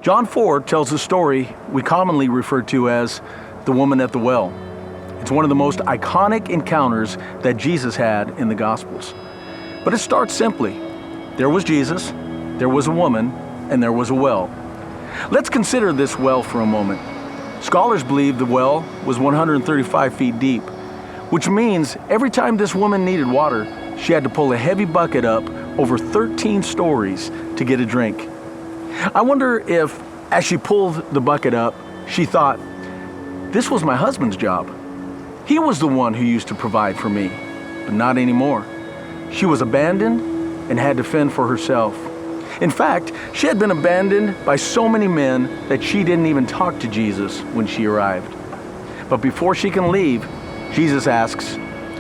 John 4 tells a story we commonly refer to as the woman at the well. It's one of the most iconic encounters that Jesus had in the Gospels. But it starts simply. There was Jesus, there was a woman, and there was a well. Let's consider this well for a moment. Scholars believe the well was 135 feet deep, which means every time this woman needed water, she had to pull a heavy bucket up over 13 stories to get a drink. I wonder if, as she pulled the bucket up, she thought, this was my husband's job. He was the one who used to provide for me, but not anymore. She was abandoned and had to fend for herself. In fact, she had been abandoned by so many men that she didn't even talk to Jesus when she arrived. But before she can leave, Jesus asks,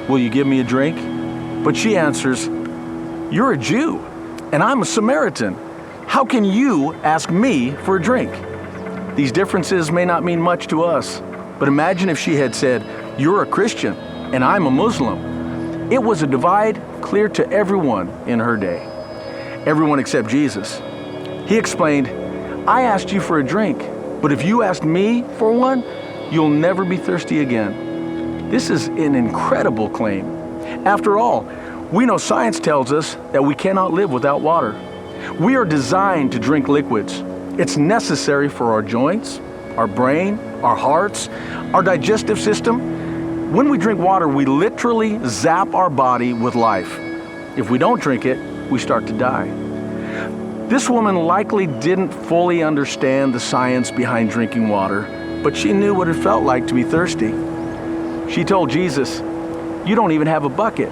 will you give me a drink? But she answers, you're a Jew, and I'm a Samaritan. How can you ask me for a drink? These differences may not mean much to us, but imagine if she had said, you're a Christian, and I'm a Muslim. It was a divide clear to everyone in her day. Everyone except Jesus. He explained, I asked you for a drink, but if you asked me for one, you'll never be thirsty again. This is an incredible claim. After all, we know science tells us that we cannot live without water. We are designed to drink liquids. It's necessary for our joints, our brain, our hearts, our digestive system. When we drink water, we literally zap our body with life. If we don't drink it, we start to die. This woman likely didn't fully understand the science behind drinking water, but she knew what it felt like to be thirsty. She told Jesus, you don't even have a bucket.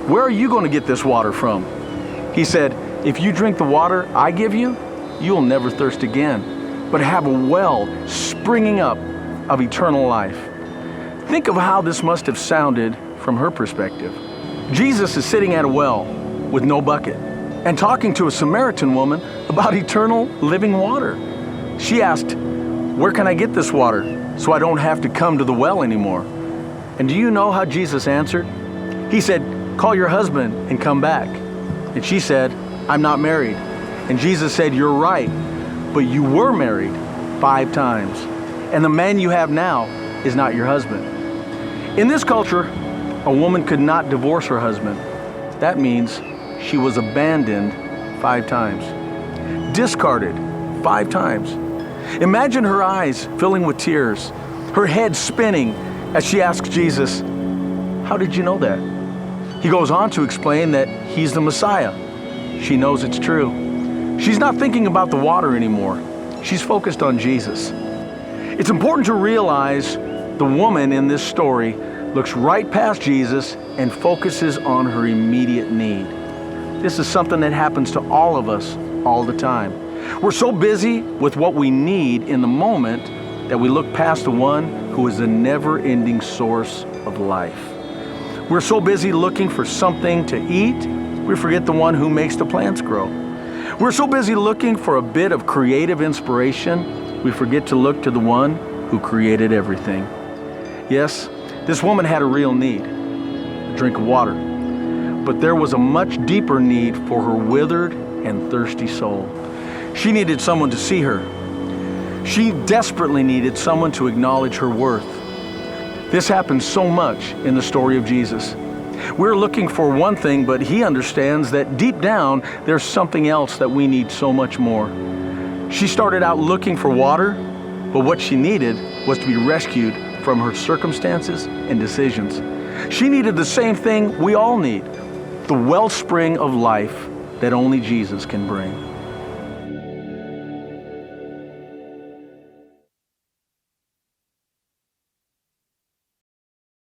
Where are you going to get this water from? He said, if you drink the water I give you, you'll never thirst again, but have a well springing up of eternal life. Think of how this must have sounded from her perspective. Jesus is sitting at a well with no bucket and talking to a Samaritan woman about eternal living water. She asked, where can I get this water so I don't have to come to the well anymore? And do you know how Jesus answered? He said, call your husband and come back. And she said, I'm not married. And Jesus said, you're right, but you were married 5 times. And the man you have now is not your husband. In this culture, a woman could not divorce her husband. That means she was abandoned 5 times, discarded 5 times. Imagine her eyes filling with tears, her head spinning as she asks Jesus, how did you know that? He goes on to explain that he's the Messiah. She knows it's true. She's not thinking about the water anymore. She's focused on Jesus. It's important to realize the woman in this story looks right past Jesus and focuses on her immediate need. This is something that happens to all of us all the time. We're so busy with what we need in the moment that we look past the one who is the never-ending source of life. We're so busy looking for something to eat, we forget the one who makes the plants grow. We're so busy looking for a bit of creative inspiration, we forget to look to the one who created everything. Yes, this woman had a real need, a drink of water. But there was a much deeper need for her withered and thirsty soul. She needed someone to see her. She desperately needed someone to acknowledge her worth. This happens so much in the story of Jesus. We're looking for one thing, but he understands that deep down, there's something else that we need so much more. She started out looking for water, but what she needed was to be rescued from her circumstances and decisions. She needed the same thing we all need, the wellspring of life that only Jesus can bring.